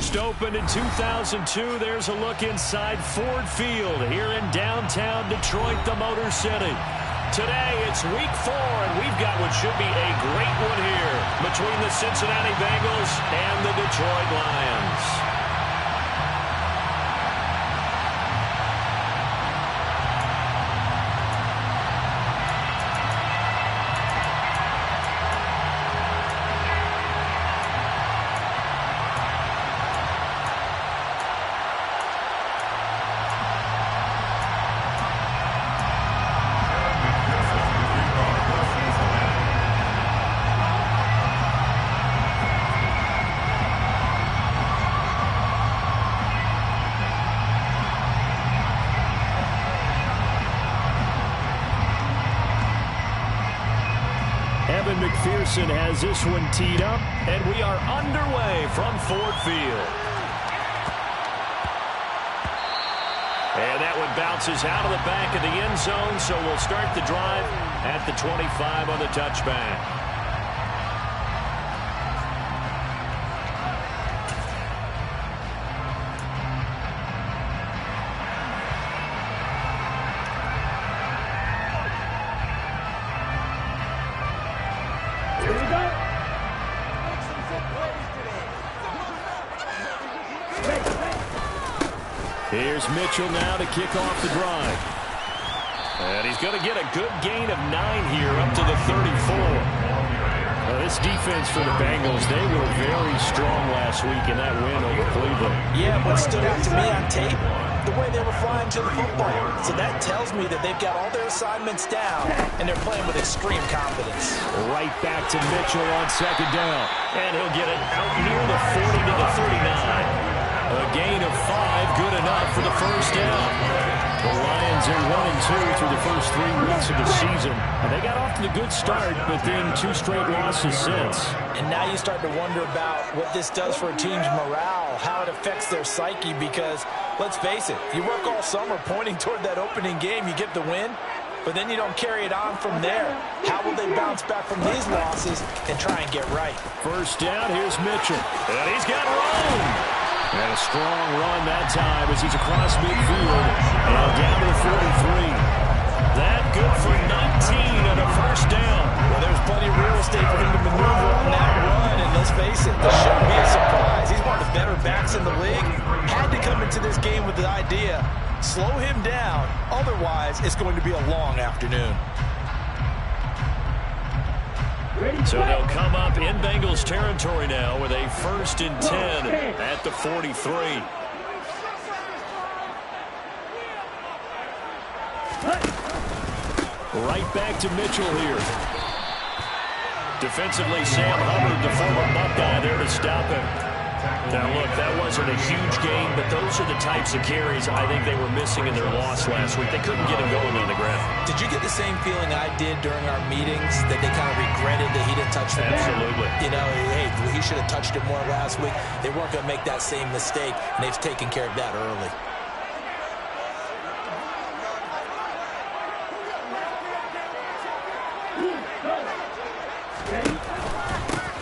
First opened in 2002, there's a look inside Ford Field here in downtown Detroit, the Motor City. Today, it's week 4, and we've got what should be a great one here between the Cincinnati Bengals and the Detroit Lions. McPherson has this one teed up, and we are underway from Ford Field. And that one bounces out of the back of the end zone, so we'll start the drive at the 25 on the touchback. Here's Mitchell now to kick off the drive. And he's going to get a good gain of 9 here up to the 34. This defense for the Bengals, they were very strong last week in that win over Cleveland. Yeah, what stood out to me on tape, the way they were flying to the football. So that tells me that they've got all their assignments down, and they're playing with extreme confidence. Right back to Mitchell on second down. And he'll get it out near the 40 to the 39. A gain of 5, good enough for the first down. The Lions are 1-2 through the first 3 weeks of the season. And they got off to the good start, but then 2 straight losses since. And now you start to wonder about what this does for a team's morale, how it affects their psyche, because, let's face it, you work all summer pointing toward that opening game, you get the win, but then you don't carry it on from there. How will they bounce back from these losses and try and get right? First down, here's Mitchell. And he's got room. And a strong run that time as he's across midfield and down to the 43. That good for 19 and a first down. Well, there's plenty of real estate for him to maneuver on that run, and let's face it, this shouldn't be a surprise. He's one of the better backs in the league. Had to come into this game with the idea, slow him down, otherwise it's going to be a long afternoon. So they'll come up in Bengals territory now with a 1st and 10 at the 43. Right back to Mitchell here. Defensively, Sam Hubbard, the former Buckeye, there to stop him. Now, look, that wasn't a huge game, but those are the types of carries I think they were missing in their loss last week. They couldn't get him going on the ground. Did you get the same feeling I did during our meetings, that they kind of regretted that he didn't touch the ball? Absolutely. You know, hey, he should have touched it more last week. They weren't going to make that same mistake, and they've taken care of that early.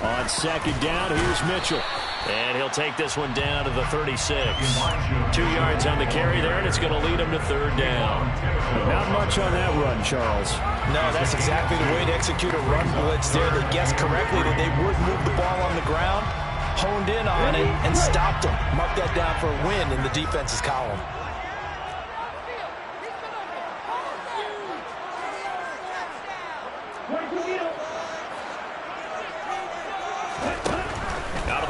On second down, here's Mitchell. And he'll take this one down to the 36. 2 yards on the carry there, and it's going to lead him to 3rd down. Not much on that run, Charles. No, that's exactly the way to execute a run blitz there. They guessed correctly that they would move the ball on the ground, honed in on it, and stopped them. Mark that down for a win in the defense's column.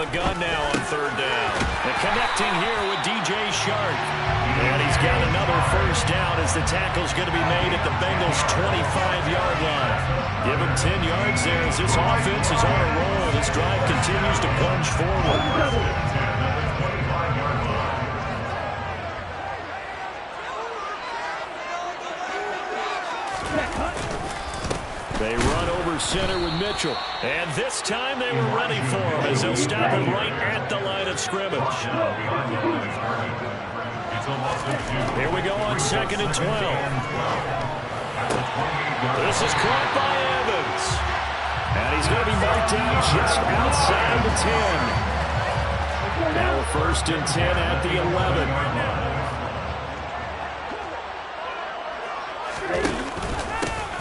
The gun now on 3rd down. And connecting here with DJ Shark. And he's got another first down as the tackle's going to be made at the Bengals' 25-yard line. Give him 10 yards there as this offense is on a roll. This drive continues to plunge forward. They run over center with Mitchell. And this time they were ready for him as they'll stop him right at the line of scrimmage. Here we go on 2nd and 12. This is caught by Evans. And he's going to be marked down just outside the 10. Now a 1st and 10 at the 11.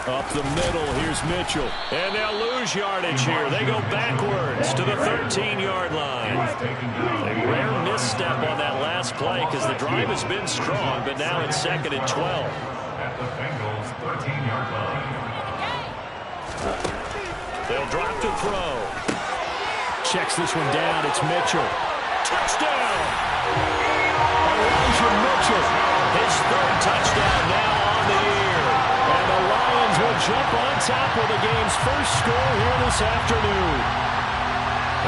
Up the middle, here's Mitchell. And they'll lose yardage here. They go backwards to the 13-yard line. A rare misstep on that last play because the drive has been strong, but now it's 2nd and 12. At the Bengals' 13-yard line. They'll drop to throw. Checks this one down. It's Mitchell. Touchdown! Elijah Mitchell. His 3rd touchdown now on the year. And the Lions will jump on top of the game's first score here this afternoon.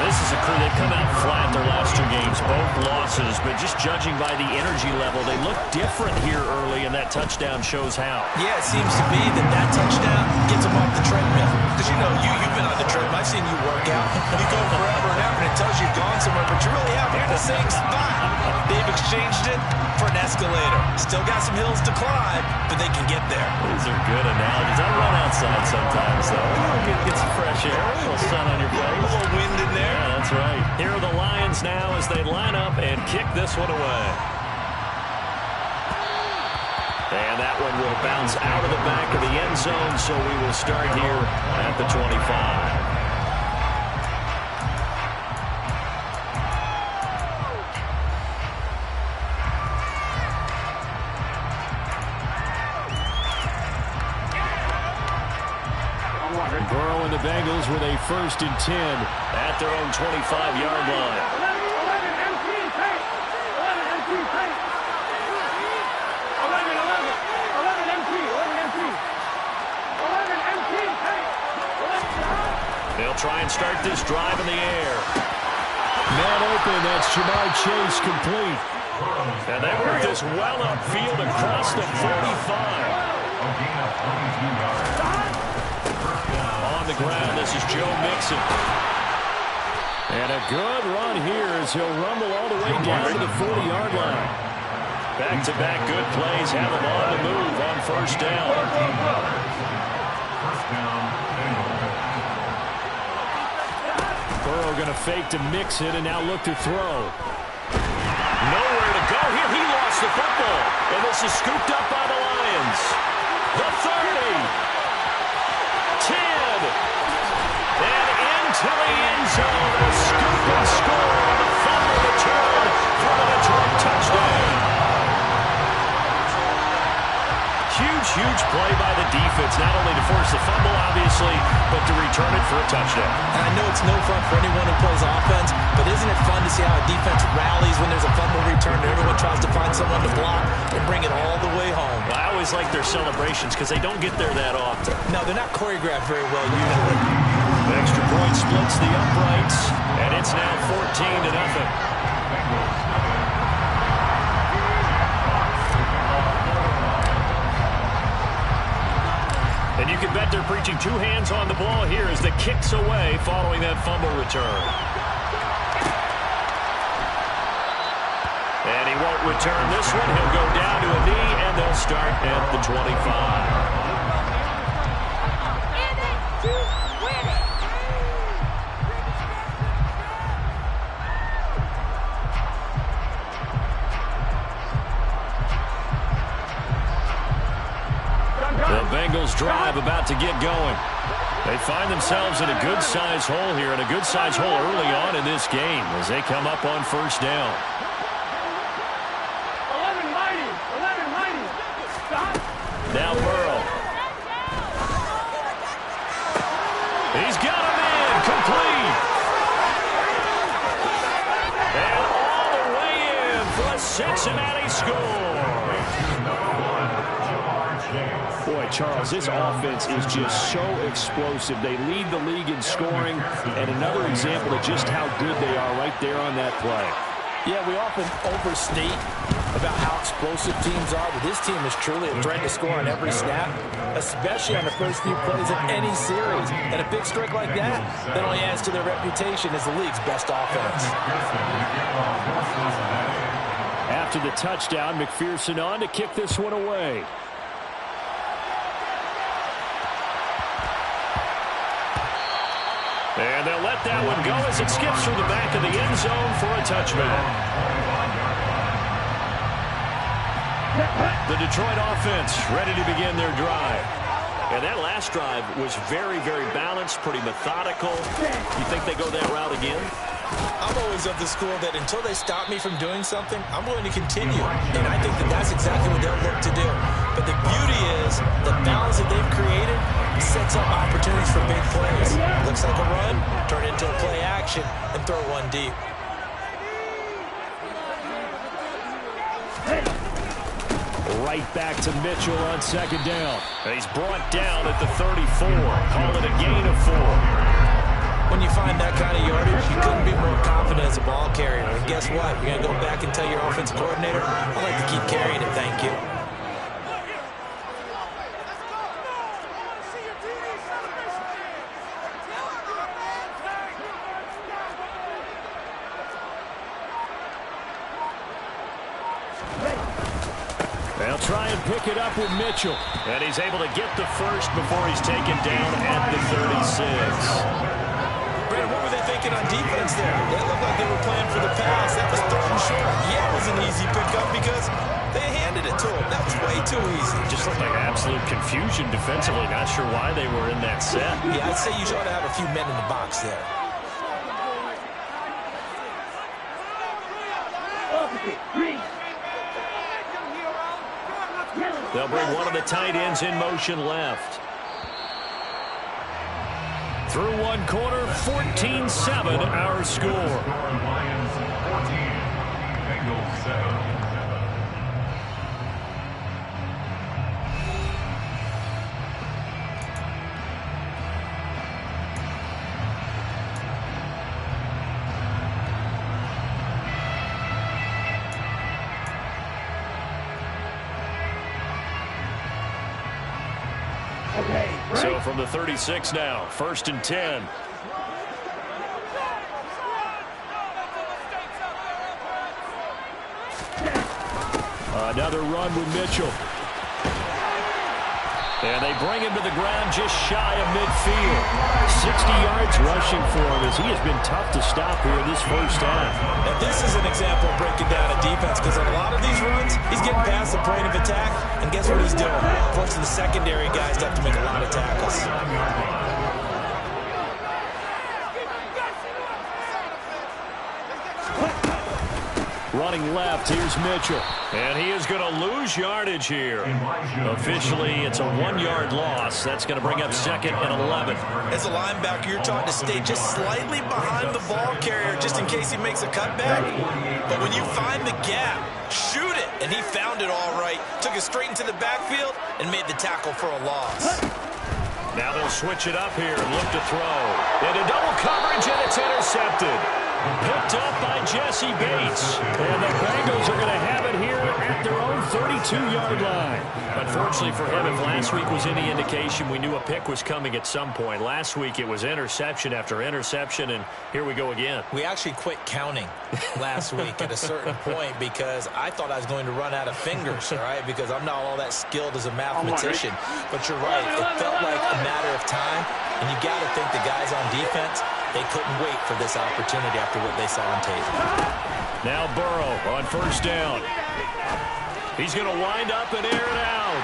This is a crew that come out flat their last 2 games, both losses, but just judging by the energy level, they look different here early, and that touchdown shows how. Yeah, it seems to be that touchdown gets them off the treadmill. Because, you know, you've been on the treadmill. I've seen you work out. You go forever and ever, and it tells you you've gone somewhere, but you really haven't. You're in the same spot. They've exchanged it for an escalator. Still got some hills to climb, but they can get there. These are good analogies. I run outside sometimes, though. Get some fresh air, a little sun on your face. A little wind in there. Yeah, that's right. Here are the Lions now as they line up and kick this one away. And that one will bounce out of the back of the end zone, so we will start here at the 25. Burrow and the Bengals with a 1st and 10 at their own 25-yard line. They'll try and start this drive in the air. Man open, that's Jamar Chase complete. And they work this well upfield across the 45. On the ground, this is Joe Mixon. And a good run here as he'll rumble all the way down to the 40-yard line. Back-to-back good plays have him on the move on 1st down. Burrow going to fake to Mixon and now look to throw. Nowhere to go here. He lost the football. And this is scooped up by the Lions. The 30. 10. And into the end zone. A scoop and score on the fumble return for the Detroit touchdown. Huge play by the defense, not only to force the fumble, obviously, but to return it for a touchdown. And I know it's no fun for anyone who plays offense, but isn't it fun to see how a defense rallies when there's a fumble return and everyone tries to find someone to block and bring it all the way home? Well, I always like their celebrations because they don't get there that often. No, they're not choreographed very well usually. The extra point splits the uprights, and it's now 14-0. And you can bet they're preaching 2 hands on the ball here as the kick's away following that fumble return. And he won't return this one. He'll go down to a knee, and they'll start at the 25. The Bengals drive about to get going. They find themselves in a good-sized hole here, and a good-sized hole early on in this game as they come up on 1st down. 11 mighty. Stop. Now Burrow. He's got him in, complete. And all the way in for a Cincinnati score. Boy, Charles, this offense is just so explosive. They lead the league in scoring, and another example of just how good they are right there on that play. Yeah, we often overstate about how explosive teams are, but this team is truly a threat to score on every snap, especially on the first few plays of any series. And a big streak like that only adds to their reputation as the league's best offense. After the touchdown, McPherson on to kick this one away. And they'll let let that one go as it skips through the back of the end zone for a touchback. The Detroit offense ready to begin their drive. And that last drive was very, very balanced, pretty methodical. You think they go that route again? I'm always of the school that until they stop me from doing something, I'm going to continue. And I think that that's exactly what they'll look to do. But the beauty is the balance that they've created sets up opportunities for big plays. Looks like a run, turn it into a play action, and throw one deep. Right back to Mitchell on second down. And he's brought down at the 34. Call it a gain of 4. When you find that kind of yardage, you couldn't be more confident as a ball carrier. And guess what? You're going to go back and tell your offensive coordinator, I'd like to keep carrying it, thank you. They'll try and pick it up with Mitchell. And he's able to get the first before he's taken down at the 36. Brad, what were they thinking on defense there? They looked like they were playing for the pass. That was third and short. Yeah, it was an easy pickup because they handed it to him. That was way too easy. Just looked like absolute confusion defensively. Not sure why they were in that set. Yeah, I'd say you ought to have a few men in the box there. They'll bring one of the tight ends in motion left. Through one quarter, 14-7 our score. Lions 14, Bengals 7. So from the 36 now, 1st and 10. Another run with Mitchell. And they bring him to the ground just shy of midfield. 60 yards rushing for him as he has been tough to stop here in this first half. Now this is an example of breaking down a defense because on a lot of these runs, he's getting past the point of attack, and guess what he's doing? Forcing the secondary guys to have to make a lot of tackles. Running left, here's Mitchell. And he is going to lose yardage here. Officially, it's a 1-yard loss. That's going to bring up 2nd and 11. As a linebacker, you're taught to stay just slightly behind the ball carrier just in case he makes a cutback. But when you find the gap, shoot it. And he found it all right. Took it straight into the backfield and made the tackle for a loss. Now they'll switch it up here and look to throw. Into double coverage, and it's intercepted. Picked up by Jesse Bates. And the Bengals are going to have it here at their own 32-yard line. Unfortunately for him, if last week was any indication, we knew a pick was coming at some point. Last week it was interception after interception, and here we go again. We actually quit counting last week at a certain point because I thought I was going to run out of fingers, all right, because I'm not all that skilled as a mathematician. But you're right. It felt like a matter of time, and you got to think the guys on defense, they couldn't wait for this opportunity after what they saw on tape. Now Burrow on 1st down. He's going to wind up and air it out.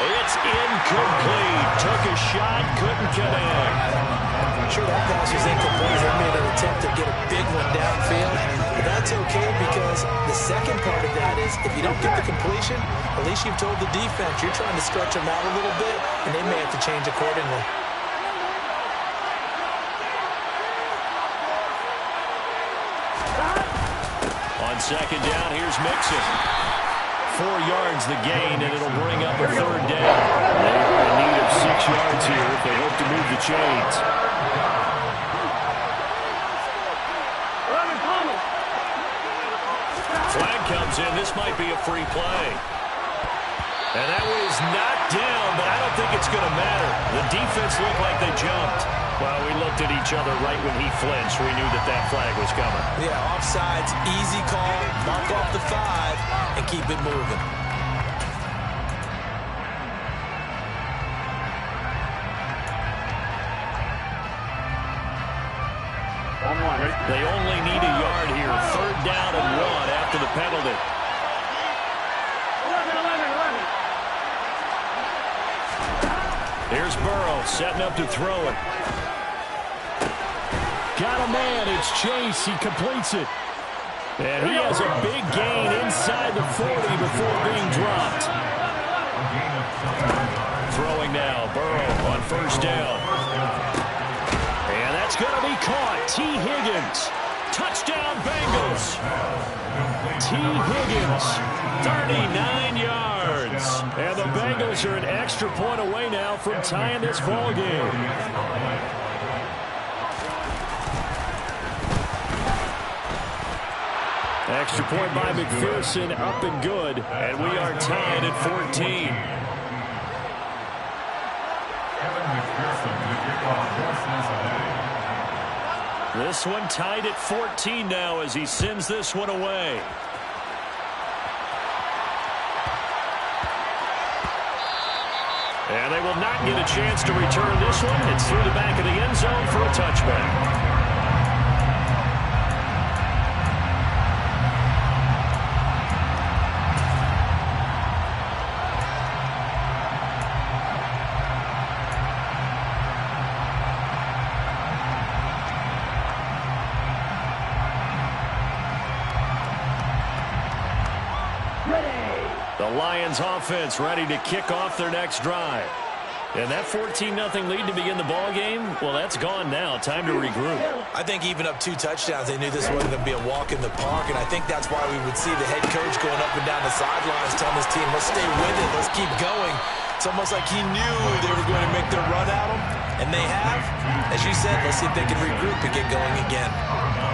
It's incomplete. Took a shot, couldn't connect. I'm sure that pass was incomplete. They made an attempt to get a big one downfield. But that's okay because the second part of that is if you don't get the completion, at least you've told the defense you're trying to stretch them out a little bit, and they may have to change accordingly. On 2nd down, here's Mixon. 4 yards the gain, and it'll bring up a 3rd down. They're in need of 6 yards here if they hope to move the chains. Flag comes in. This might be a free play. And that was knocked down, but I don't think it's going to matter. The defense looked like they jumped. Well, we looked at each other right when he flinched. We knew that that flag was coming. Yeah, offsides, easy call, mark off the 5, and keep it moving. They only need a yard here. 3rd down and 1 after the penalty. 11. Here's Burrow setting up to throw it. Got a man. It's Chase. He completes it. And he has a big gain inside the 40 before being dropped. Throwing now. Burrow on 1st down. And that's going to be caught. T. Higgins. Touchdown Bengals. T. Higgins. 39 yards. And the Bengals are an extra point away now from tying this ball game. Extra point by McPherson, up and good. And we are tied at 14. This one tied at 14 now as he sends this one away. And they will not get a chance to return this one. It's through the back of the end zone for a touchback. The Lions offense ready to kick off their next drive. And that 14-0 lead to begin the ball game, well, that's gone now. Time to regroup. I think even up 2 touchdowns, they knew this wasn't going to be a walk in the park, and I think that's why we would see the head coach going up and down the sidelines telling his team, let's stay with it, let's keep going. It's almost like he knew they were going to make their run at him, and they have. As you said, let's see if they can regroup and get going again.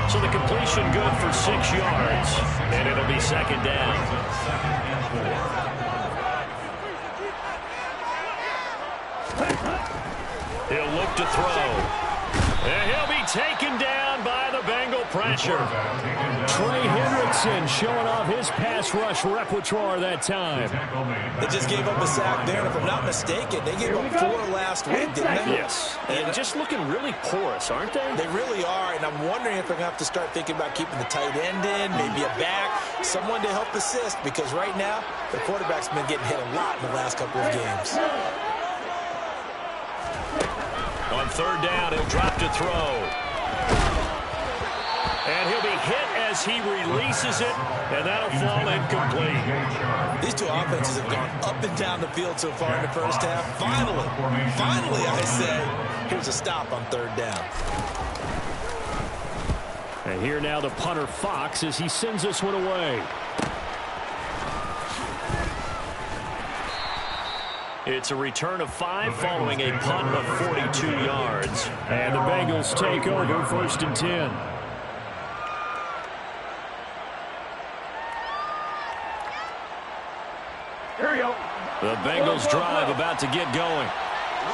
So the completion good for 6 yards, and it'll be 2nd down. He'll look to throw. And he'll be taken down by the Bengal pressure. Trey Hendrickson showing off his pass rush repertoire that time. They just gave up a sack there, and if I'm not mistaken, they gave up 4 last week, didn't they? Yes. And just looking really porous, aren't they? They really are, and I'm wondering if they're going to have to start thinking about keeping the tight end in, maybe a back, someone to help assist, because right now, the quarterback's been getting hit a lot in the last couple of games. On 3rd down, he'll drop to throw. And he'll be hit as he releases it, and that'll fall incomplete. These 2 offenses have gone up and down the field so far in the first half. Finally, I say, here's a stop on 3rd down. And here now the punter Fox as he sends this one away. It's a return of 5 following a punt of 42 yards. And the Bengals take over 1st and 10. Here we go. The Bengals drive about to get going.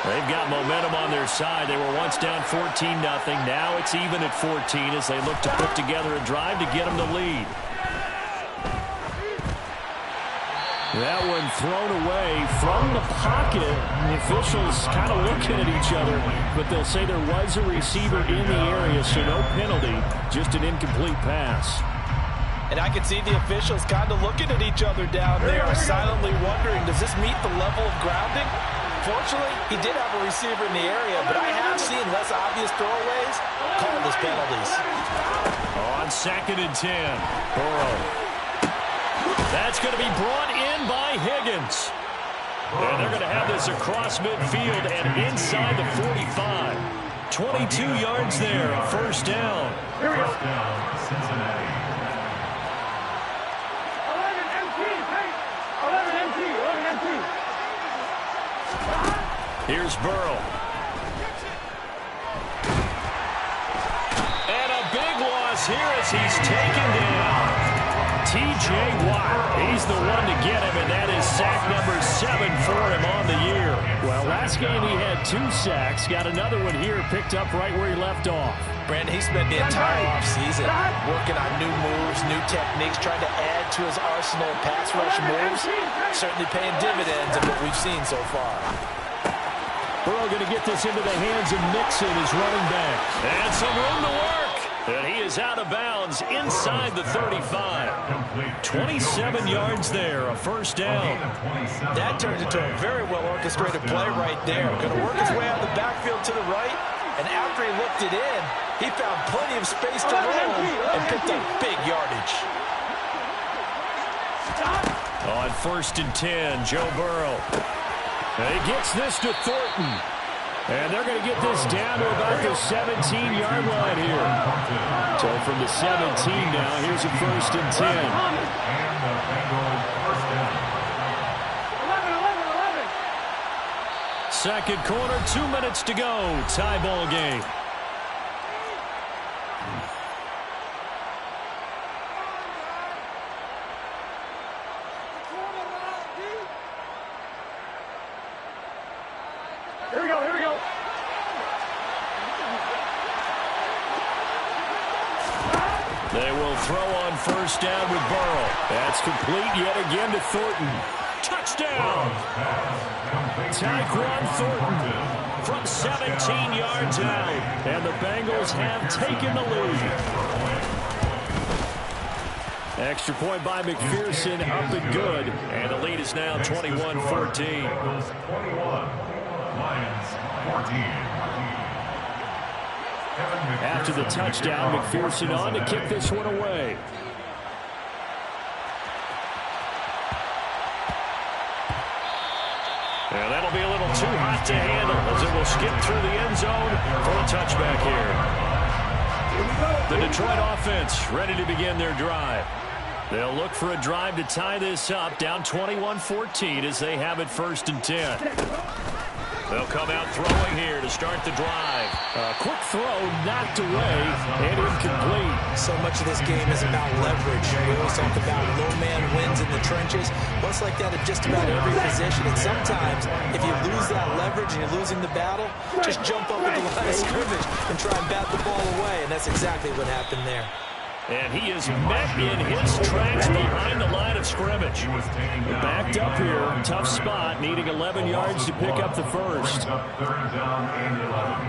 They've got momentum on their side. They were once down 14-0. Now it's even at 14 as they look to put together a drive to get them the lead. That one thrown away from the pocket. The officials kind of looking at each other, but they'll say there was a receiver in the area, so no penalty, just an incomplete pass. And I can see the officials kind of looking at each other down there, silently wondering, does this meet the level of grounding? Fortunately, he did have a receiver in the area, but I have seen less obvious throwaways called as penalties. On 2nd and 10, Burrow. That's going to be brought in by Higgins. And they're going to have this across midfield and inside the 45. 22 yards there, 1st down. Here we go. Cincinnati. 11 MT, hey! 11 MT, 11 MT. Here's Burrow. And a big loss here as he's taken down. T.J. Watt, he's the one to get him, and that is sack number 7 for him on the year. Well, last game he had 2 sacks. Got another one here picked up right where he left off. Brandon, he spent the entire offseason working on new moves, new techniques, trying to add to his arsenal of pass rush moves. Certainly paying dividends of what we've seen so far. Burrow going to get this into the hands of Mixon, his running back. And some room to work. And he is out of bounds inside the 35. 27 yards there, a first down. That turned into a very well-orchestrated play right there. Going to work his way out of the backfield to the right, and after he looked it in, he found plenty of space to roll and picked up big yardage. On 1st and 10, Joe Burrow. And he gets this to Thornton. And they're going to get this down to about the 17-yard line here. So from the 17 now, here's a 1st and 10. And the Bengals first down. 11. Second quarter, 2 minutes to go. Tie ball game. Here we go. They will throw on 1st down with Burrow. That's complete yet again to Thornton. Touchdown! Tyquan Thornton from 17 yards out. And the Bengals have taken the lead. Extra point by McPherson, up and good. And the lead is now 21-14. Bengals 21, Lions 14. After the touchdown, McPherson on to kick this one away. And that'll be a little too hot to handle as it will skip through the end zone for a touchback here. The Detroit offense ready to begin their drive. They'll look for a drive to tie this up, down 21-14 as they have it 1st and 10. They'll come out throwing here to start the drive. A quick throw knocked away and incomplete. So much of this game is about leverage. We always talk about low man wins in the trenches. Well, it's like that at just about every position. And sometimes, if you lose that leverage and you're losing the battle, just jump over the line of scrimmage and try and bat the ball away. And that's exactly what happened there. And he is met in his tracks behind the line of scrimmage. Backed up here, tough spot, needing 11 yards to pick up the first. 3rd down and 11.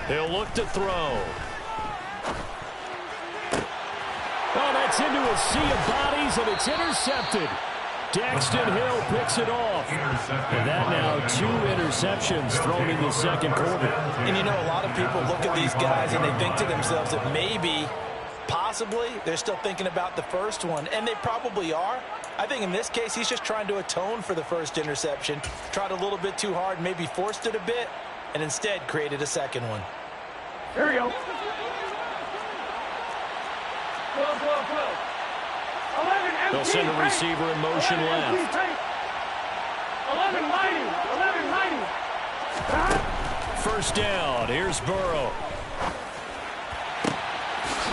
He'll look to throw. Oh, that's into a sea of bodies, and it's intercepted. Daxton Hill picks it off. And that now 2 interceptions thrown in the second quarter. And you know, a lot of people look at these guys and they think to themselves that maybe, possibly, they're still thinking about the first one. And they probably are. I think in this case, he's just trying to atone for the first interception. Tried a little bit too hard, maybe forced it a bit, and instead created a second one. Here we go. 12. 11 empty. They'll send a receiver in motion left. 11 mighty. 1st down. Here's Burrow.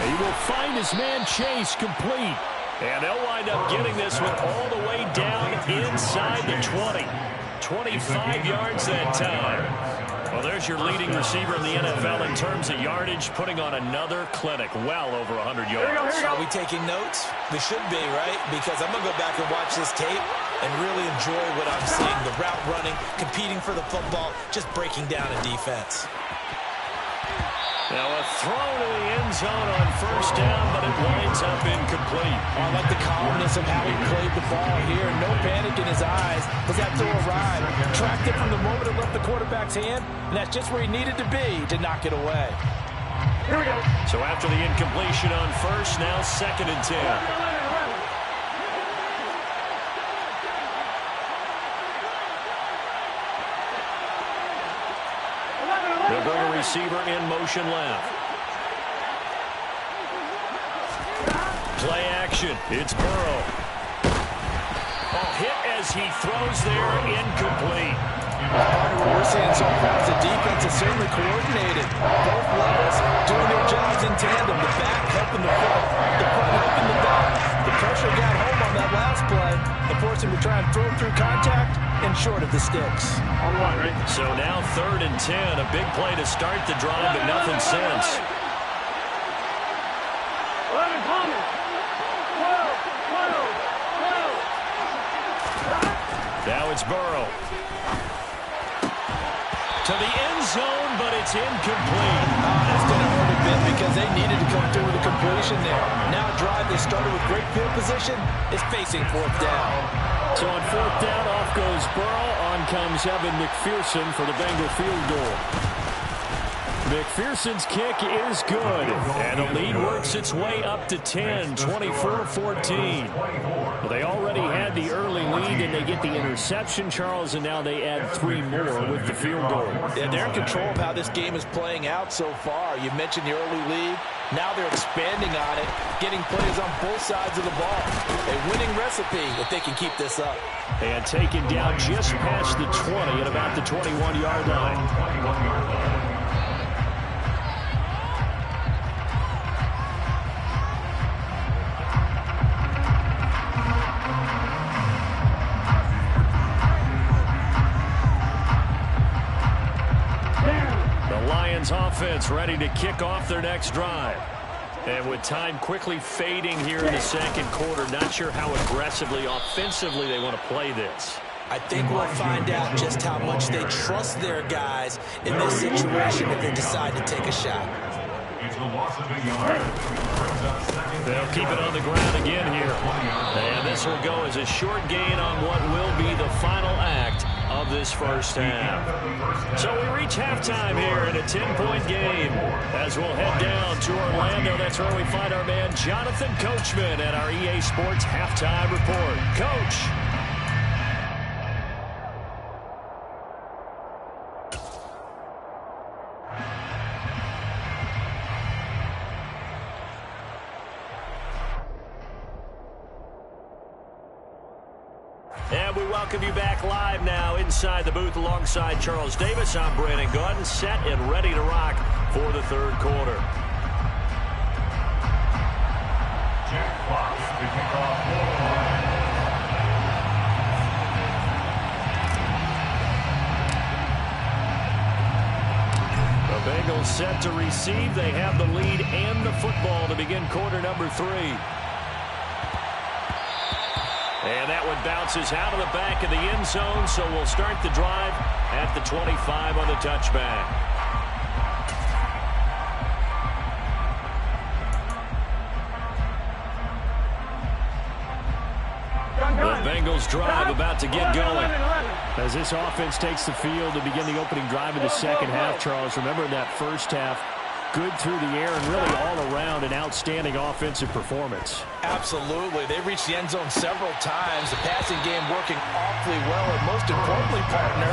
He will find his man Chase complete. And they'll wind up getting this one all the way down inside the 20. 25 yards that time. Well, there's your leading receiver in the NFL in terms of yardage, putting on another clinic, well over 100 yards. Are we taking notes? We should be, right? Because I'm going to go back and watch this tape and really enjoy what I'm seeing. The route running, competing for the football, just breaking down a defense. Now a throw to the end zone on 1st down, but it winds up incomplete. I like the calmness of how he played the ball here. No panic in his eyes as that throw arrived. Tracked it from the moment it left the quarterback's hand, and that's just where he needed to be to knock it away. Here we go. So after the incompletion on 1st, now 2nd and 10. They'll bring a receiver in motion left. Play action. It's Burrow. Oh, hit as he throws there, incomplete. What we're seeing so far is the defense is certainly coordinated. Both levels doing their jobs in tandem. The back helping the front, the front helping the back. The pressure got home on that last play and forced him to try and throw through contact. and short of the sticks. So now 3rd and 10. A big play to start the drive, but nothing since. 11 Thomas. 12. Now it's Burrow. To the end zone, but it's incomplete. That's going to hurt a bit because they needed to come through with a completion there. Now a drive that started with great field position is facing 4th down. So on 4th down, off goes Burrow. On comes Evan McPherson for the Bengal field goal. McPherson's kick is good, and the lead works its way up to 10, 24-14. Well, they already had the early lead, and they get the interception, Charles, and now they add 3 more with the field goal. Yeah, they're in control of how this game is playing out so far. You mentioned the early lead. Now they're expanding on it, getting plays on both sides of the ball. A winning recipe if they can keep this up. And taken down just past the 20 at about the 21-yard line. Offense ready to kick off their next drive. And with time quickly fading here in the 2nd quarter, not sure how aggressively, offensively they want to play this. I think we'll find out just how much they trust their guys in this situation if they decide to take a shot. They'll keep it on the ground again here. And this will go as a short gain on what will be the final act of this first half. So we reach halftime here in a 10-point game. As we'll head down to Orlando, that's where we find our man Jonathan Coachman at our EA Sports Halftime Report. Coach. And we welcome you back live now inside the booth alongside Charles Davis. I'm Brandon Gordon, set and ready to rock for the 3rd quarter. Jack Fox to kick off. The Bengals set to receive. They have the lead and the football to begin quarter number 3. And that one bounces out of the back of the end zone, so we'll start the drive at the 25 on the touchback. The Bengals drive about to get going. As this offense takes the field to begin the opening drive of the 2nd half, Charles, remember in that first half, good through the air and really all around an outstanding offensive performance. Absolutely. They reached the end zone several times. The passing game working awfully well, and most importantly, partner.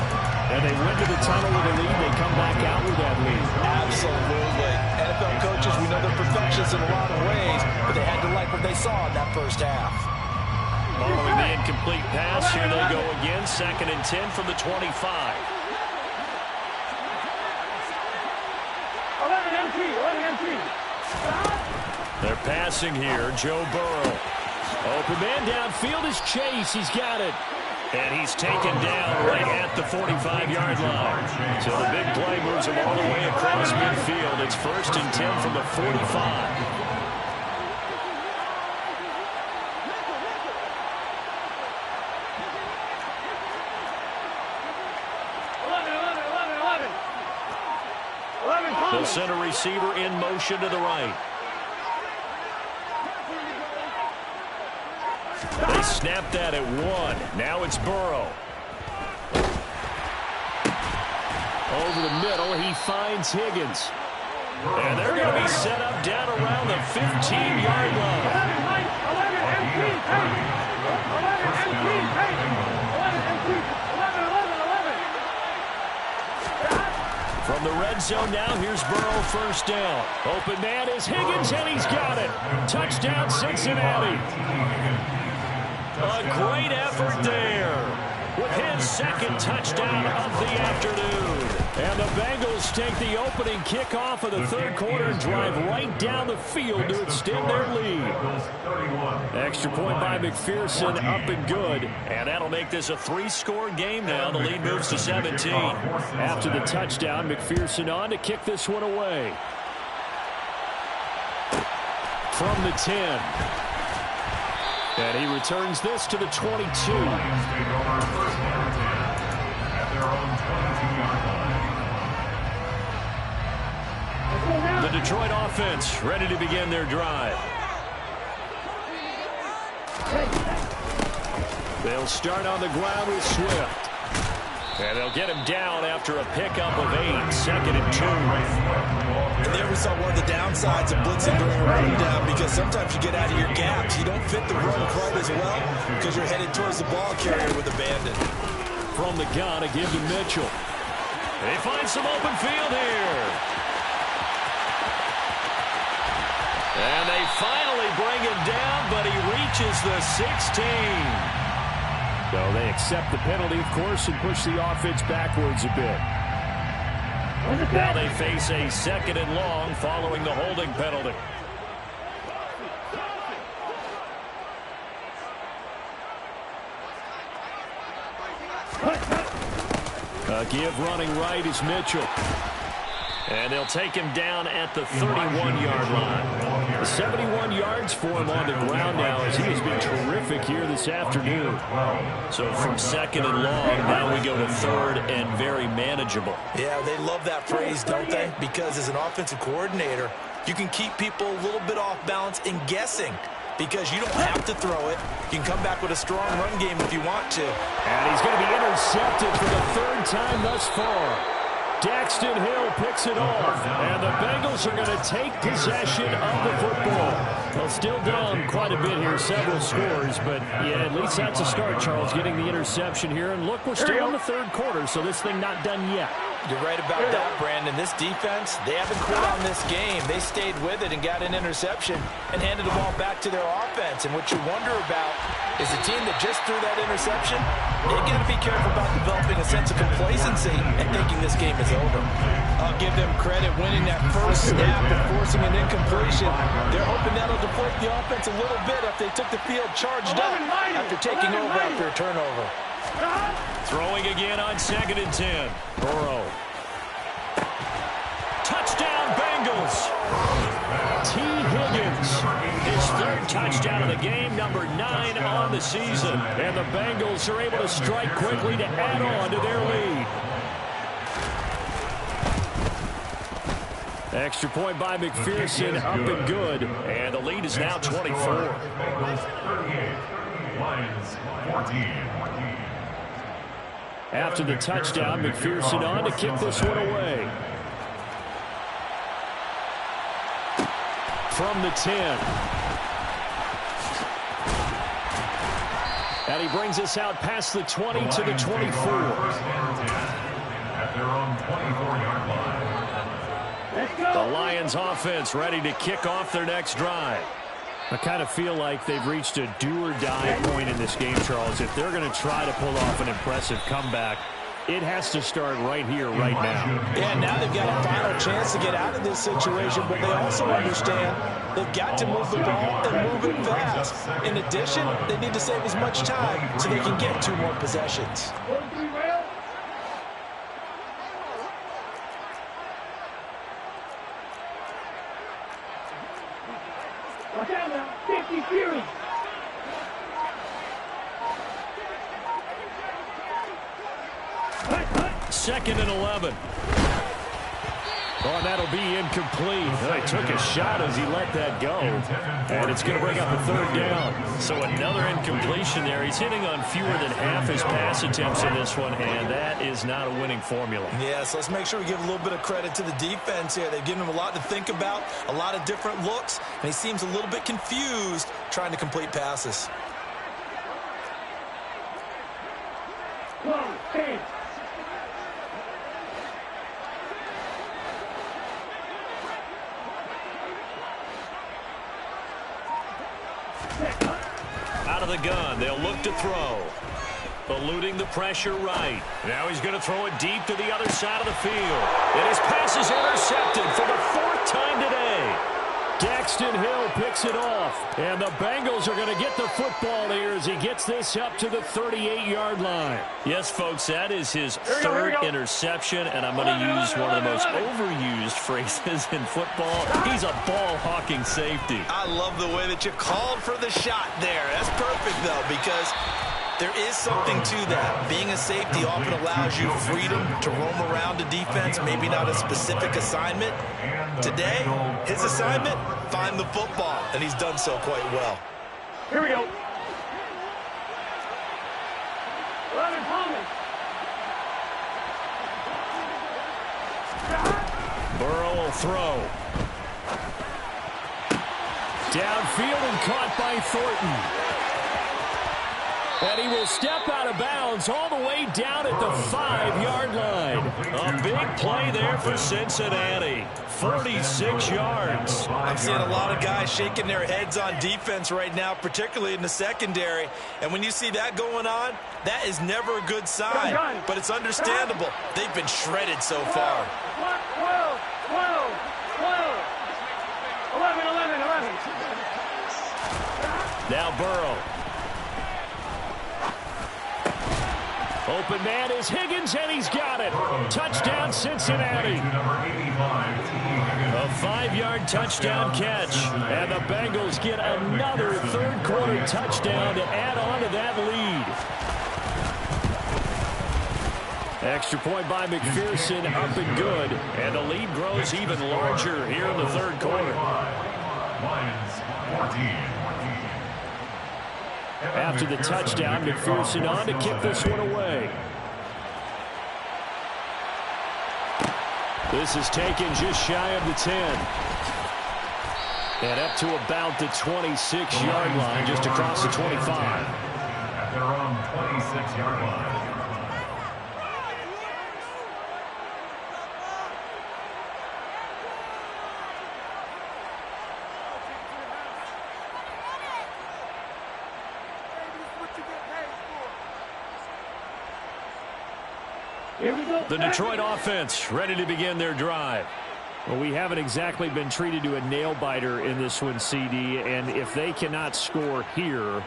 And they went to the tunnel with a lead. They come back out with that lead. Absolutely. NFL coaches, we know they're perfectionists in a lot of ways, but they had to like what they saw in that first half. Following the incomplete pass, here they go again. 2nd and 10 from the 25. 11 MT. They're passing here. Joe Burrow. Open man downfield is Chase. He's got it. And he's taken down right at the 45-yard line. So the big play moves him all the way across midfield. It's 1st and 10 from the 45. The center receiver in motion to the right. They snap that at 1. Now it's Burrow. Over the middle, he finds Higgins. And they're going to be set up down around the 15-yard line. 11 From the red zone now, here's Burrow, 1st down. Open man is Higgins, and he's got it. Touchdown, Cincinnati. A great effort there. with his second touchdown of the afternoon. And the Bengals take the opening kickoff of the third quarter and drive right down the field to extend their lead. Extra point by McPherson, up and good. And that'll make this a 3-score game now. The lead moves to 17. After the touchdown, McPherson on to kick this one away. From the 10. And he returns this to the 22. The Detroit offense ready to begin their drive. They'll start on the ground with Swift. And they'll get him down after a pickup of 8, second and 2. And there we saw one of the downsides of blitzing during a run down, because sometimes you get out of your gaps. You don't fit the run quite as well because you're headed towards the ball carrier with abandon. From the gun, a give to Mitchell. They find some open field here. And they finally bring him down, but he reaches the 16. So they accept the penalty, of course, and push the offense backwards a bit. Now they face a second and long following the holding penalty. A give running right is Mitchell. And they'll take him down at the 31-yard line. 71 yards for him on the ground now, as he has been terrific here this afternoon. So from second and long, now we go to third and very manageable. Yeah, they love that phrase, don't they? Because as an offensive coordinator, you can keep people a little bit off balance and guessing, because you don't have to throw it. You can come back with a strong run game if you want to. And he's going to be intercepted for the third time thus far. Daxton Hill picks it off, and the Bengals are going to take possession of the football. They'll still down quite a bit here, several scores, but yeah, at least that's a start, Charles, getting the interception here. And look, we're still in the third quarter, so this thing not done yet. You're right about that, Brandon. This defense, they haven't quit on this game. They stayed with it and got an interception and handed the ball back to their offense. And what you wonder about is the team that just threw that interception, they got to be careful about developing a sense of complacency and thinking this game is over. I'll give them credit winning that first snap and forcing an incompletion. They're hoping that'll deflate the offense a little bit if they took the field charged up after taking over after a turnover. Throwing again on second and 10. Burrow. Touchdown, Bengals. T. Higgins, his third touchdown of the game, number 9 on the season. And the Bengals are able to strike quickly to add on to their lead. Extra point by McPherson, up and good. And the lead is now 24. Bengals 38, Lions 14. After the touchdown, McPherson on to kick this one away. From the 10. And he brings us out past the 20 to the 24. At their own 24-yard line. The Lions offense ready to kick off their next drive. I kind of feel like they've reached a do-or-die point in this game, Charles. If they're going to try to pull off an impressive comeback, it has to start right here, right now. Yeah, now they've got a final chance to get out of this situation, but they also understand they've got to move the ball and move it fast. In addition, they need to save as much time so they can get 2 more possessions. Watch out now, 50 Fury. Second and 11. Oh, that'll be incomplete. He took a shot as he let that go. And it's going to bring up a third down. So another incompletion there. He's hitting on fewer than half his pass attempts in this one, and that is not a winning formula. Yeah, so let's make sure we give a little bit of credit to the defense here. They've given him a lot to think about, a lot of different looks, and he seems a little bit confused trying to complete passes. One, 10. Out of the gun, they'll look to throw. Eluding the pressure right. Now he's going to throw it deep to the other side of the field. And his pass is intercepted for the 4th time today. Daxton Hill picks it off. And the Bengals are going to get the football here as he gets this up to the 38-yard line. Yes, folks, that is his 3rd interception. And I'm going to use one of the most overused phrases in football. He's a ball-hawking safety. I love the way that you called for the shot there. That's perfect, though, because there is something to that. Being a safety often allows you freedom to roam around the defense, maybe not a specific assignment. Today, his assignment, find the football, and he's done so quite well. Here we go. 11 Thomas. Burrow will throw. Downfield and caught by Thornton. And he will step out of bounds all the way down at the 5-yard line. A big play there for Cincinnati. 46 yards. I'm seeing a lot of guys shaking their heads on defense right now, particularly in the secondary. And when you see that going on, that is never a good sign. But it's understandable. They've been shredded so far. 12, 12, 12. 11, 11, 11. Now Burrow. Open man is Higgins, and he's got it. Touchdown, Cincinnati. A 5-yard touchdown catch. And the Bengals get another 3rd quarter touchdown to add on to that lead. Extra point by McPherson, up and good. And the lead grows even larger here in the 3rd quarter. Lions 14. After the touchdown, McPherson on to kick this one away. This is taken just shy of the 10. And up to about the 26-yard line, just across the 25. At their own 26-yard line. The Detroit offense ready to begin their drive. Well, we haven't exactly been treated to a nail-biter in this one, CD, and if they cannot score here,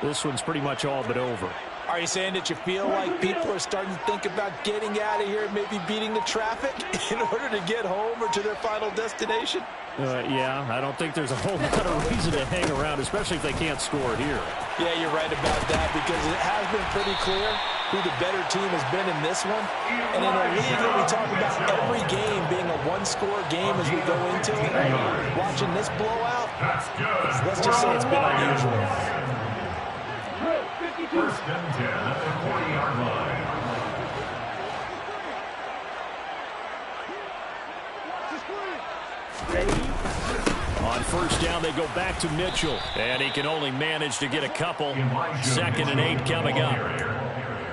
this one's pretty much all but over. Are you saying that you feel like people are starting to think about getting out of here and maybe beating the traffic in order to get home or to their final destination? Yeah, I don't think there's a whole lot of reason to hang around, especially if they can't score here. Yeah, you're right about that, because it has been pretty clear who the better team has been in this one. And in a league that we talk about every game being a one-score game as we go into it, watching this blowout, let's just say it's been unusual. First and 10 at the 40-yard line. On first down, they go back to Mitchell. And he can only manage to get a couple. 2nd and 8 coming up.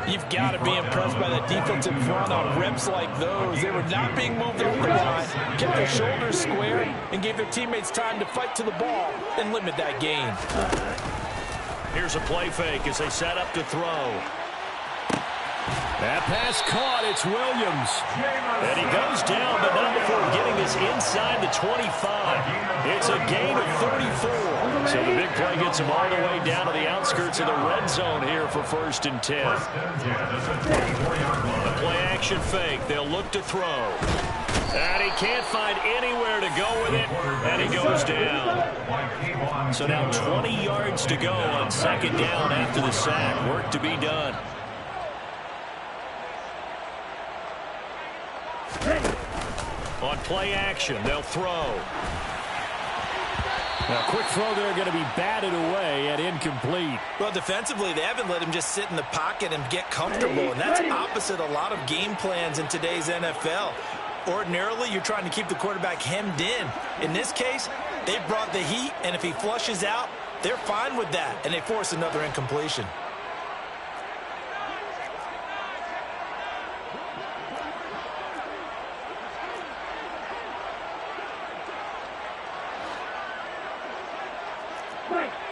You've got to be impressed by the defensive front on reps like those. They were not being moved off the line, kept their shoulders square, and gave their teammates time to fight to the ball and limit that gain. Here's a play fake as they set up to throw. That pass caught. It's Williams. And he goes down, but not before getting this inside the 25. It's a gain of 34. So the big play gets him all the way down to the outskirts of the red zone here for 1st and 10. The play-action fake. They'll look to throw. And he can't find anywhere to go with it, and he goes down. So now 20 yards to go on 2nd down after the sack. Work to be done. On play action, they'll throw. Now, quick throw there going to be batted away and incomplete. Well, defensively, they haven't let him just sit in the pocket and get comfortable, and that's opposite a lot of game plans in today's NFL. Ordinarily, you're trying to keep the quarterback hemmed in. In this case, they brought the heat, and if he flushes out, they're fine with that, and they force another incompletion.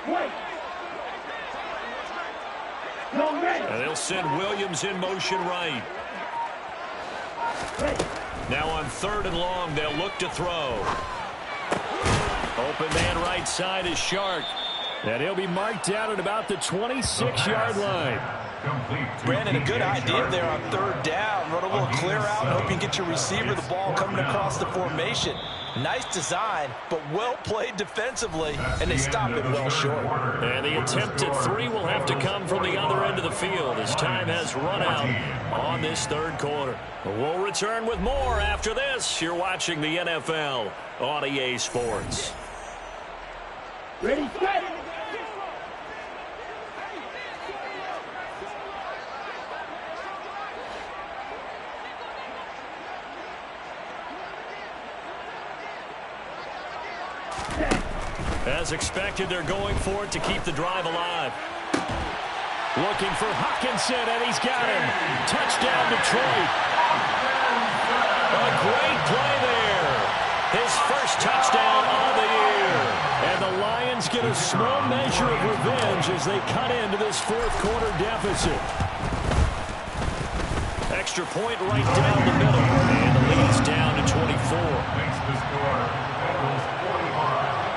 Wait. No. And they'll send Williams in motion right. Now on 3rd and long, they'll look to throw. Open man right side is Shark. And he'll be marked down at about the 26-yard line. Brandon, a good idea there on 3rd down. Run a little clear out and hope you get your receiver the ball coming across the formation. Nice design, but well played defensively, and they stop it well short. And the attempt at 3 will have to come from the other end of the field as time has run out on this 3rd quarter. We'll return with more after this. You're watching the NFL on EA Sports. Ready, set. As expected, they're going for it to keep the drive alive. Looking for Hawkinson, and he's got him. Touchdown, Detroit. A great play there. His first touchdown of the year. And the Lions get a small measure of revenge as they cut into this 4th quarter deficit. Extra point right down the middle. And the lead's down to 24. Makes the score. Bengals 45.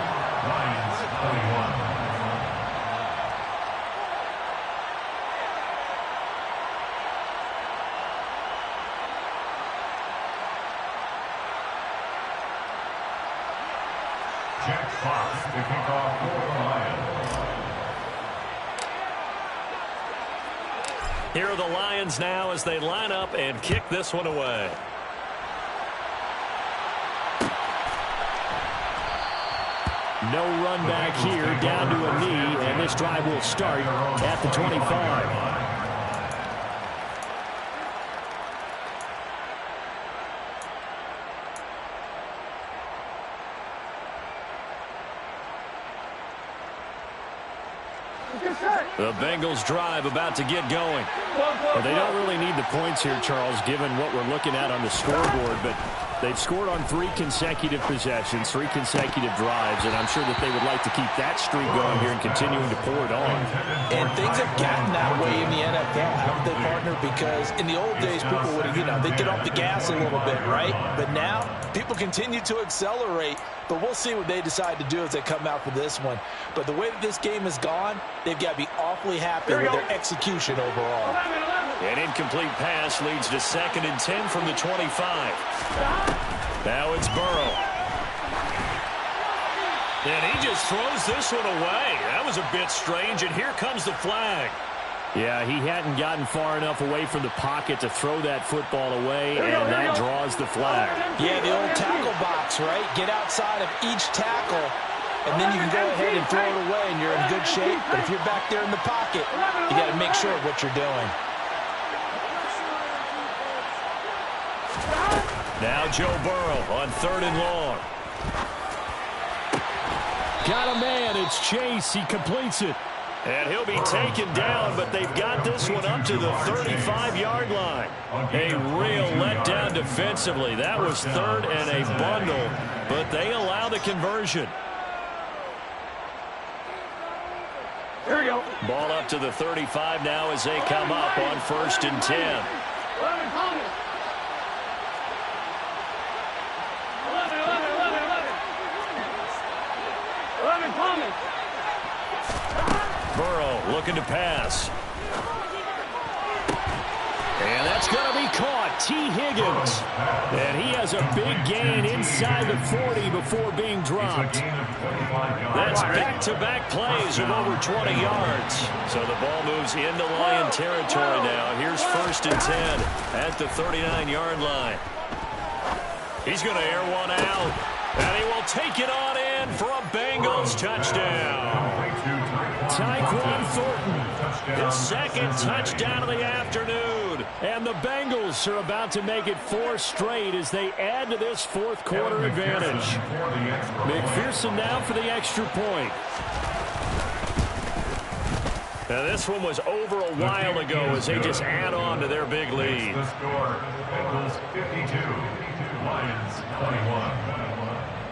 Lions 21. Jack Fox to kick off for the Lions. Here are the Lions now as they line up and kick this one away. No run back here, down to a knee, and this drive will start at the 25. The Bengals drive about to get going. Well, they don't really need the points here, Charles, given what we're looking at on the scoreboard, but they've scored on 3 consecutive possessions, 3 consecutive drives, and I'm sure that they would like to keep that streak going here and continuing to pour it on. And things have gotten that way in the NFL, haven't they, partner? Because in the old days, people would, they'd get off the gas a little bit, right? But now, people continue to accelerate. But we'll see what they decide to do as they come out for this one. But the way that this game has gone, they've got to be awfully happy with their execution overall. An incomplete pass leads to 2nd and 10 from the 25. Now it's Burrow. And he just throws this one away. That was a bit strange, and here comes the flag. Yeah, he hadn't gotten far enough away from the pocket to throw that football away, and that draws the flag. Yeah, the old tackle box, right? Get outside of each tackle, and then you can go ahead and throw it away, and you're in good shape. But if you're back there in the pocket, you got to make sure of what you're doing. Now Joe Burrow on 3rd and long. Got a man. It's Chase. He completes it. And he'll be taken down, but they've got this one up to the 35-yard line. A real letdown defensively. That was 3rd and a bundle, but they allow the conversion. Here we go. Ball up to the 35 now as they come up on 1st and 10. 11 Thomas. Burrow looking to pass. And that's going to be caught. T. Higgins. And he has a big gain inside the 40 before being dropped. That's back-to-back plays of over 20 yards. So the ball moves into Lion territory now. Here's 1st and 10 at the 39-yard line. He's going to air one out. And he will take it on in for a Bengals touchdown. Tyquan Thornton, his 2nd touchdown of the afternoon. And the Bengals are about to make it 4 straight as they add to this 4th quarter advantage. McPherson now for the extra point. Now this one was over a while ago as they just add on to their big lead. The score, Bengals 52, Lions 21.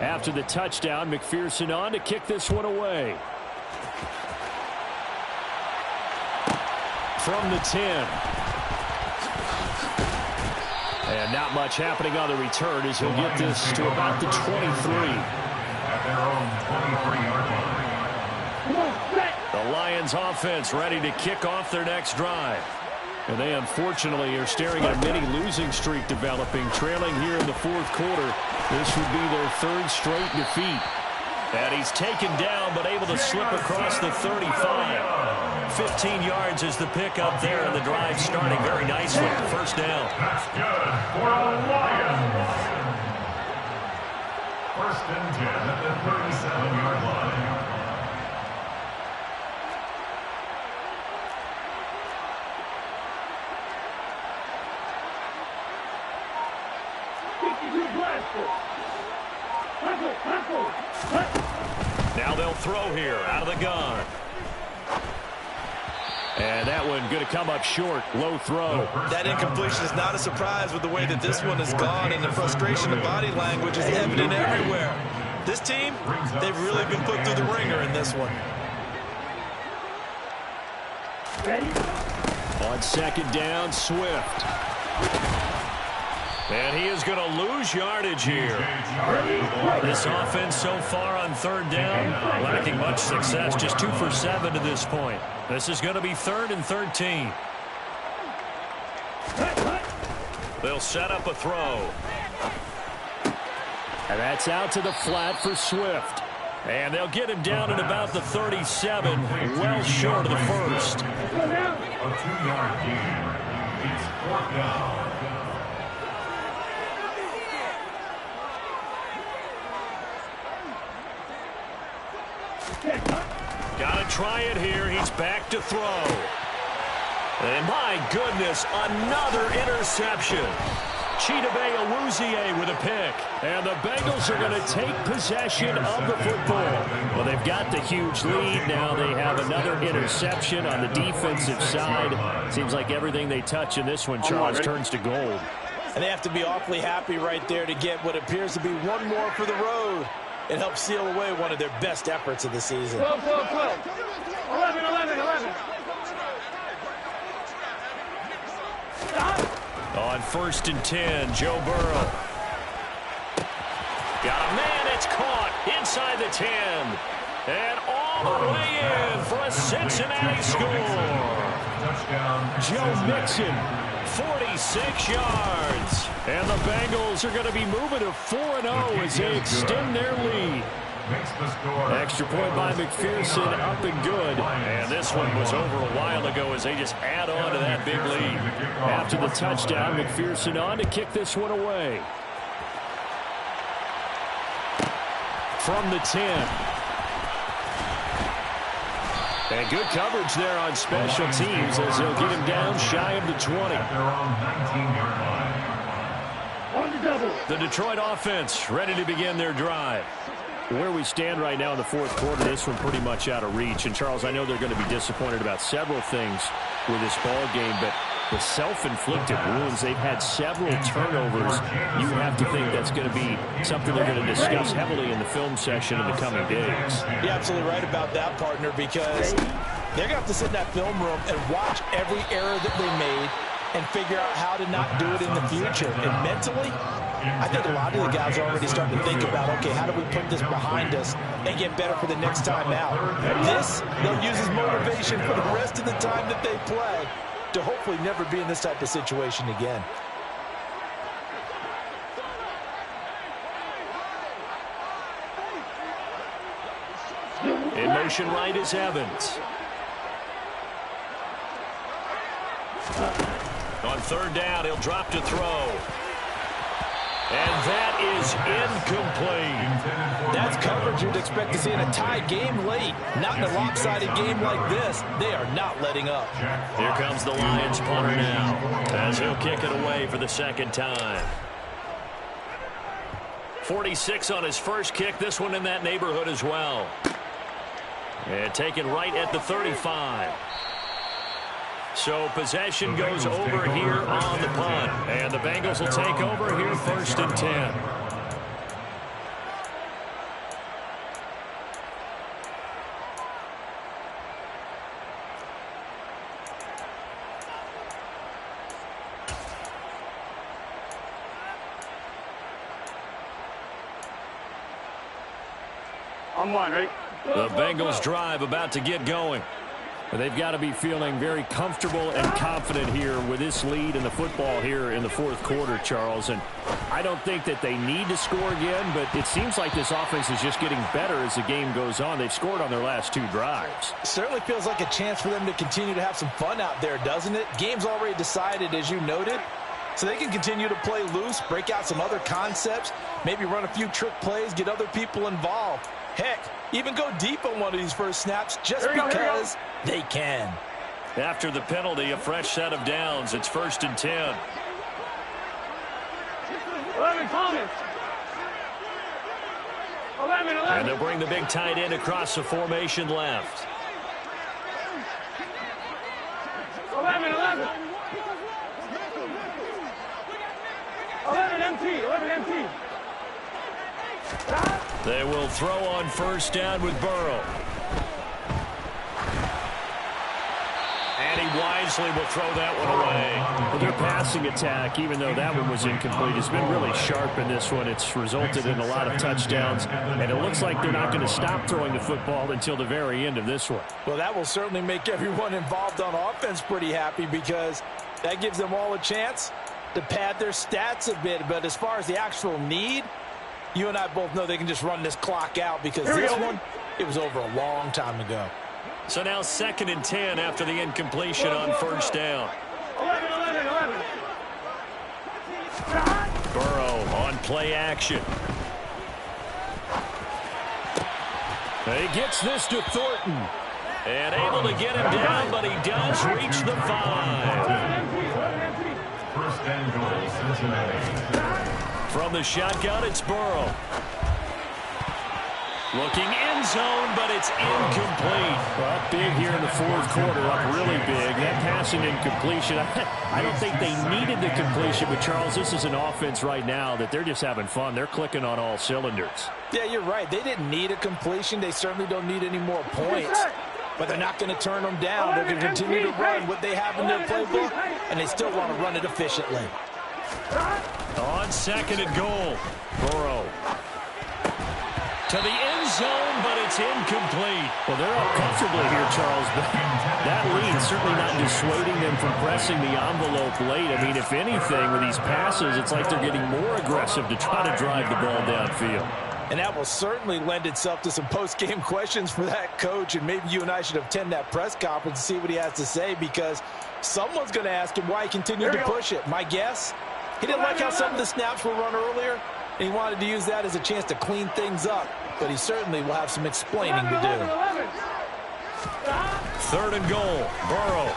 After the touchdown, McPherson on to kick this one away. from the 10. And not much happening on the return as he'll get this to about the 23. At their own 23-yard line. The Lions offense ready to kick off their next drive. And they unfortunately are staring at a mini losing streak developing, trailing here in the fourth quarter. This would be their third straight defeat. And he's taken down but able to slip across the 35. 15 yards is the pickup there, and the drive starting very nicely. First down. That's good for the Lions. First and 10 at the 37-yard line. Now they'll throw here out of the gun. And that one going to come up short. Low throw. That incompletion is not a surprise with the way that this one has gone, and the frustration of body language is evident everywhere. This team, they've really been put through the ringer in this one. On second down, Swift. And he is going to lose yardage here. This offense so far on third down, lacking much success. Just 2 for 7 to this point. This is going to be 3rd and 13. They'll set up a throw. And that's out to the flat for Swift. And they'll get him down at about the 37, well short of the first. A 2-yard gain. It's 4th down. Got to try it here. He's back to throw. And my goodness, another interception. Chidobe Awuzie with a pick. And the Bengals are going to take possession of the football. Well, they've got the huge lead. Now they have another interception on the defensive side. Seems like everything they touch in this one, Charles, turns to gold. And they have to be awfully happy right there to get what appears to be one more for the road. It helps seal away one of their best efforts of the season. 12, 12, 12. 11, 11, 11. On 1st and 10, Joe Burrow. Got a man, it's caught inside the 10. And all the way in for a Cincinnati score. Joe Mixon, 46 yards. And the Bengals are going to be moving to 4-0 as they extend their lead. Extra point by McPherson, up and good. And this one was over a while ago as they just add on to that big lead. After the touchdown, McPherson on to kick this one away. From the 10. And good coverage there on special teams as they'll get him down shy of the 20. The Detroit offense ready to begin their drive. Where we stand right now in the fourth quarter, this one pretty much out of reach. And, Charles, I know they're going to be disappointed about several things with this ball game, but the self-inflicted wounds, they've had several turnovers. You have to think that's going to be something they're going to discuss heavily in the film session in the coming days. You're absolutely right about that, partner, because they're going to have to sit in that film room and watch every error that they made and figure out how to not do it in the future. And mentally, I think a lot of the guys are already starting to think about, okay, how do we put this behind us and get better for the next time out? This, they'll use as motivation for the rest of the time that they play to hopefully never be in this type of situation again. In motion right is Evans. On third down, he'll drop to throw. And that is incomplete. That's coverage you'd expect to see in a tie game late. Not in a lopsided game like this. They are not letting up. Here comes the Lions punter now as he'll kick it away for the second time. 46 on his first kick. This one in that neighborhood as well. And taken right at the 35. So possession goes over here on the punt. And the Bengals will take over here 1st and 10. On one, ready? The Bengals drive about to get going. They've got to be feeling very comfortable and confident here with this lead in the football here in the fourth quarter, Charles. And I don't think that they need to score again, but it seems like this offense is just getting better as the game goes on. They've scored on their last 2 drives. Certainly feels like a chance for them to continue to have some fun out there, doesn't it? Game's already decided, as you noted. So they can continue to play loose, break out some other concepts, maybe run a few trick plays, get other people involved. Heck, even go deep on one of these first snaps just because they can. After the penalty, a fresh set of downs. It's 1st and 10. 11, Thomas. 11. And they'll bring the big tight end across the formation left. 11. 11 MT. They will throw on 1st down with Burrow. And he wisely will throw that one away. Well, their passing attack, even though that one was incomplete, has been really sharp in this one. It's resulted in a lot of touchdowns, and it looks like they're not going to stop throwing the football until the very end of this one. Well, that will certainly make everyone involved on offense pretty happy because that gives them all a chance to pad their stats a bit. But as far as the actual need, you and I both know they can just run this clock out because this one, it was over a long time ago. So now 2nd and 10 after the incompletion on 1st down. 11. Burrow on play action. He gets this to Thornton. And able to get him down, but he does reach the 5. 1st and goal, Cincinnati. From the shotgun, it's Burrow. Looking end zone, but it's incomplete. Well, big here in the fourth quarter, up really big. That passing incompletion, I don't think they needed the completion, but Charles, this is an offense right now that they're just having fun. They're clicking on all cylinders. Yeah, you're right. They didn't need a completion. They certainly don't need any more points. But they're not going to turn them down. They're going to continue to run what they have in their playbook, and they still want to run it efficiently. On 2nd and goal, Burrow. To the end zone, but it's incomplete. Well, they're up comfortably here, Charles, but that lead certainly not dissuading them from pressing the envelope late. I mean, if anything, with these passes, it's like they're getting more aggressive to try to drive the ball downfield. And that will certainly lend itself to some post-game questions for that coach, and maybe you and I should attend that press conference and see what he has to say, because someone's going to ask him why he continued to push it. My guess, he didn't like how some of the snaps were run earlier, and he wanted to use that as a chance to clean things up. But he certainly will have some explaining to do. 3rd and goal, Burrow.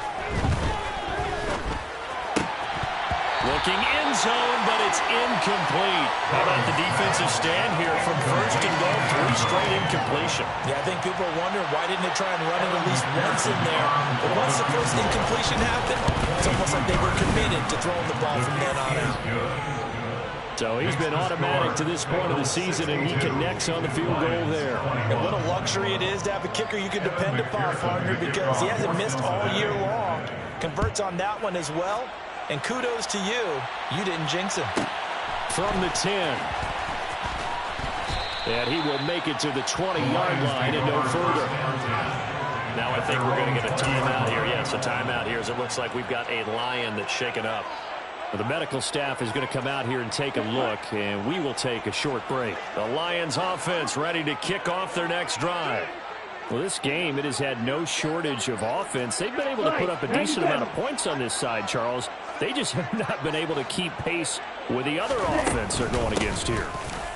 Looking end zone, but it's incomplete. How about the defensive stand here from 1st and goal, 3 straight incompletion. Yeah, I think people are wondering why didn't they try and run it at least once in there. But once the first incompletion happened, it's almost like they were committed to throwing the ball from then on out. So he's been automatic to this point of the season, and he connects on the field goal there. And what a luxury it is to have a kicker you can depend upon, partner, because he hasn't missed all year long. Converts on that one as well. And kudos to you. You didn't jinx him. From the 10. And he will make it to the 20-yard line and no further. Now I think we're going to get a timeout here. Yes, a timeout here as it looks like we've got a Lion that's shaken up. The medical staff is going to come out here and take a look, and we will take a short break. The Lions offense ready to kick off their next drive. Well, this game, it has had no shortage of offense. They've been able to put up a decent amount of points on this side, Charles. They just have not been able to keep pace with the other offense they're going against here.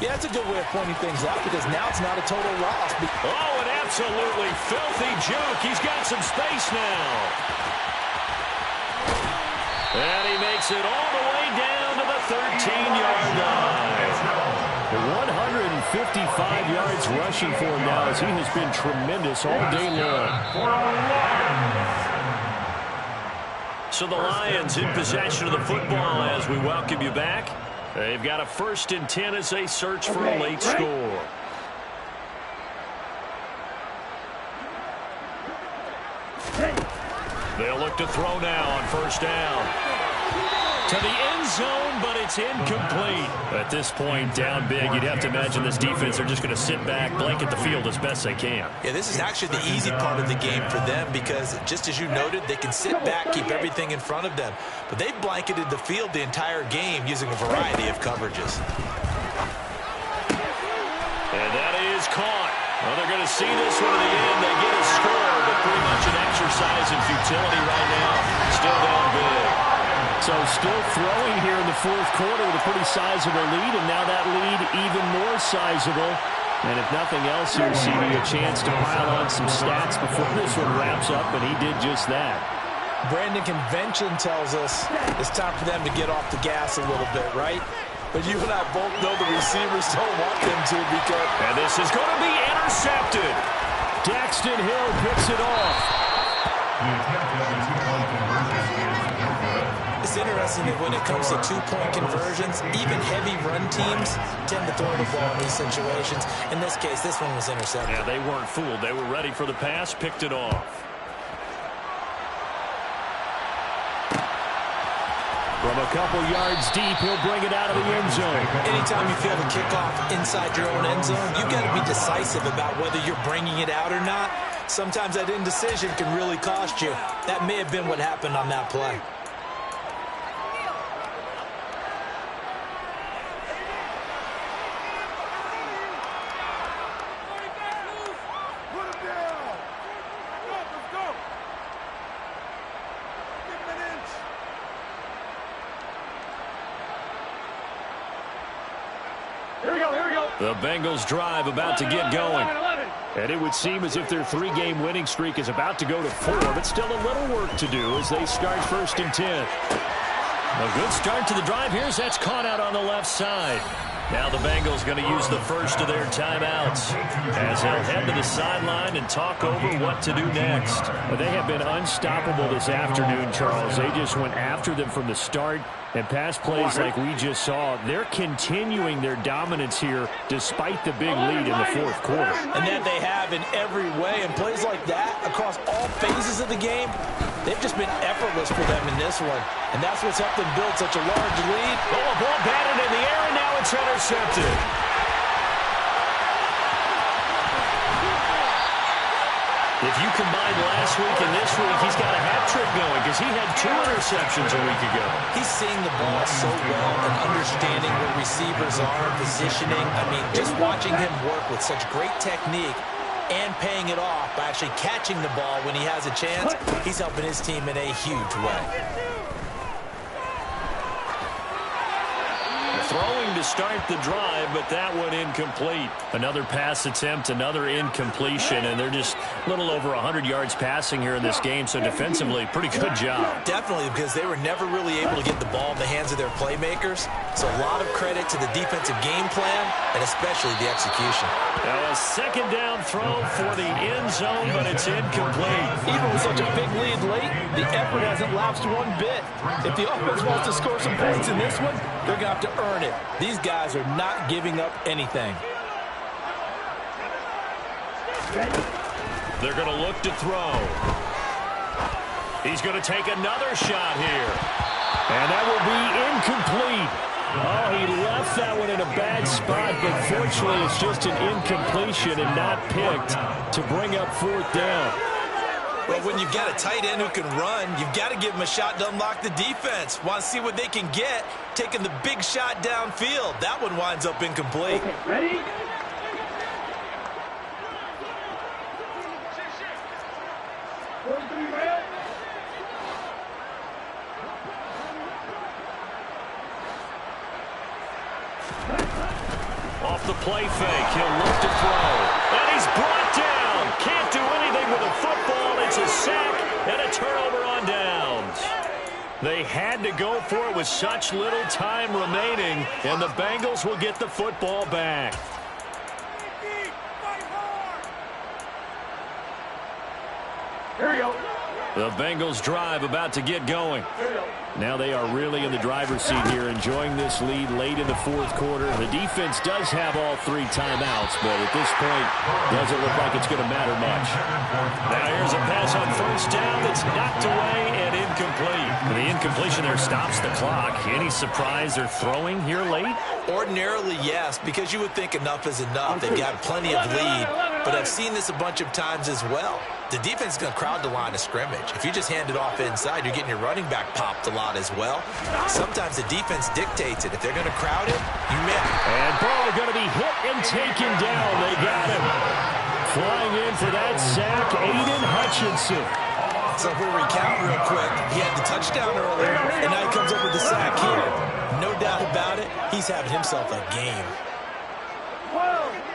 Yeah, that's a good way of pointing things out because now it's not a total loss. Oh, an absolutely filthy juke. He's got some space now. And he makes it all the way down to the 13-yard line. 155 yards rushing for him now as he has been tremendous all day long. So the Lions in possession of the football as we welcome you back. They've got a 1st and 10 as they search for a late score. They'll look to throw now on 1st down. To the end zone, but it's incomplete. At this point, down big, you'd have to imagine this defense are just going to sit back, blanket the field as best they can. Yeah, this is actually the easy part of the game for them because, just as you noted, they can sit back, keep everything in front of them. But they've blanketed the field the entire game using a variety of coverages. And that is caught. Well, they're going to see this one to the end. They get a score, but pretty much an exercise in futility right now. Still down big. So still throwing here in the fourth quarter with a pretty sizable lead, and now that lead even more sizable. And if nothing else, here's CD a chance to pile on some stats before this one wraps up, and he did just that. Brandon, convention tells us it's time for them to get off the gas a little bit, right? But you and I both know the receivers don't want them to because... And this is going to be intercepted. Daxton Hill picks it off. The attempt at the two-point conversion is no good. It's interesting that when it comes to two-point conversions, even heavy run teams tend to throw the ball in these situations. In this case, this one was intercepted. Yeah, they weren't fooled. They were ready for the pass, picked it off. From a couple yards deep, he'll bring it out of the end zone. Anytime you feel the kickoff inside your own end zone, you've got to be decisive about whether you're bringing it out or not. Sometimes that indecision can really cost you. That may have been what happened on that play. The Bengals drive about to get going. And it would seem as if their three-game winning streak is about to go to 4, but still a little work to do as they start 1st and 10. A good start to the drive here as that's caught out on the left side. Now the Bengals going to use the first of their timeouts as they'll head to the sideline and talk over what to do next. But they have been unstoppable this afternoon, Charles. They just went after them from the start. And pass plays like we just saw, they're continuing their dominance here despite the big lead in the fourth quarter. And that they have in every way. And plays like that across all phases of the game, they've just been effortless for them in this one. And that's what's helped them build such a large lead. Oh, a ball batted in the air, and now it's intercepted. If you combine last week and this week, he's got a hat trick going because he had 2 interceptions a week ago. He's seeing the ball so well and understanding where receivers are, positioning. I mean, just watching him work with such great technique and paying it off by actually catching the ball when he has a chance, he's helping his team in a huge way. Throwing to start the drive, but that one incomplete. Another pass attempt, another incompletion, and they're just a little over 100 yards passing here in this game, so defensively, pretty good job. Definitely, because they were never really able to get the ball in the hands of their playmakers, so a lot of credit to the defensive game plan and especially the execution. Now a second down throw for the end zone, but it's incomplete. Even with such a big lead late, the effort hasn't lapsed one bit. If the offense wants to score some points in this one, they're going to have to earn it. These guys are not giving up anything. They're going to look to throw. He's going to take another shot here. And that will be incomplete. Oh, he left that one in a bad spot, but fortunately it's just an incompletion and not picked to bring up 4th down. Well, when you've got a tight end who can run, you've got to give him a shot to unlock the defense. Want to see what they can get, taking the big shot downfield. That one winds up incomplete. Okay, ready? Off the play fake, he'll look to throw. And he's brought down. Can't do anything with a football. It's a sack and a turnover on downs. They had to go for it with such little time remaining, and the Bengals will get the football back. Here we go. The Bengals drive about to get going. Now they are really in the driver's seat here, enjoying this lead late in the fourth quarter. The defense does have all 3 timeouts, but at this point, doesn't look like it's going to matter much. Now here's a pass on first down that's knocked away and incomplete. The incompletion there stops the clock. Any surprise they're throwing here late? Ordinarily, yes, because you would think enough is enough. They've got plenty of lead, but I've seen this a bunch of times as well. The defense is going to crowd the line of scrimmage. If you just hand it off inside, you're getting your running back popped a lot as well. Sometimes the defense dictates it. If they're going to crowd it, you may. And Burrow going to be hit and taken down. They got him. Flying in for that sack, Aiden Hutchinson. So if we recount real quick, he had the touchdown earlier, and now he comes up with the sack here. No doubt about it, he's having himself a game. 12.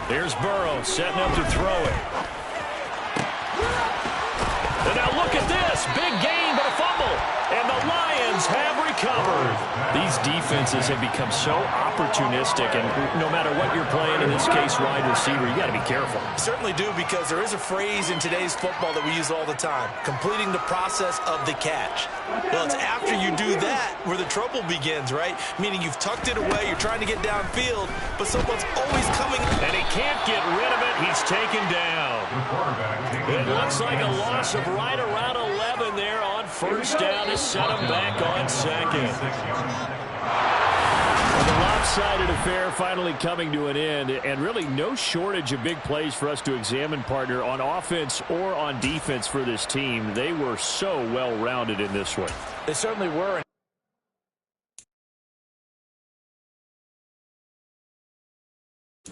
Here's Burrow setting up to throw it. And now look at this. Big gain, but a fumble. And the Lions have recovered. These defenses have become so opportunistic, and no matter what you're playing, in this case, wide receiver, you got to be careful. Certainly do, because there is a phrase in today's football that we use all the time, completing the process of the catch. Well, it's after you do that where the trouble begins, right? Meaning you've tucked it away, you're trying to get downfield, but someone's always coming. And he can't get rid of it. He's taken down. It looks like a loss of right around 11 there on first down to set him back on second. Well, the lopsided affair finally coming to an end, and really no shortage of big plays for us to examine, partner, on offense or on defense for this team. They were so well-rounded in this one. They certainly were, and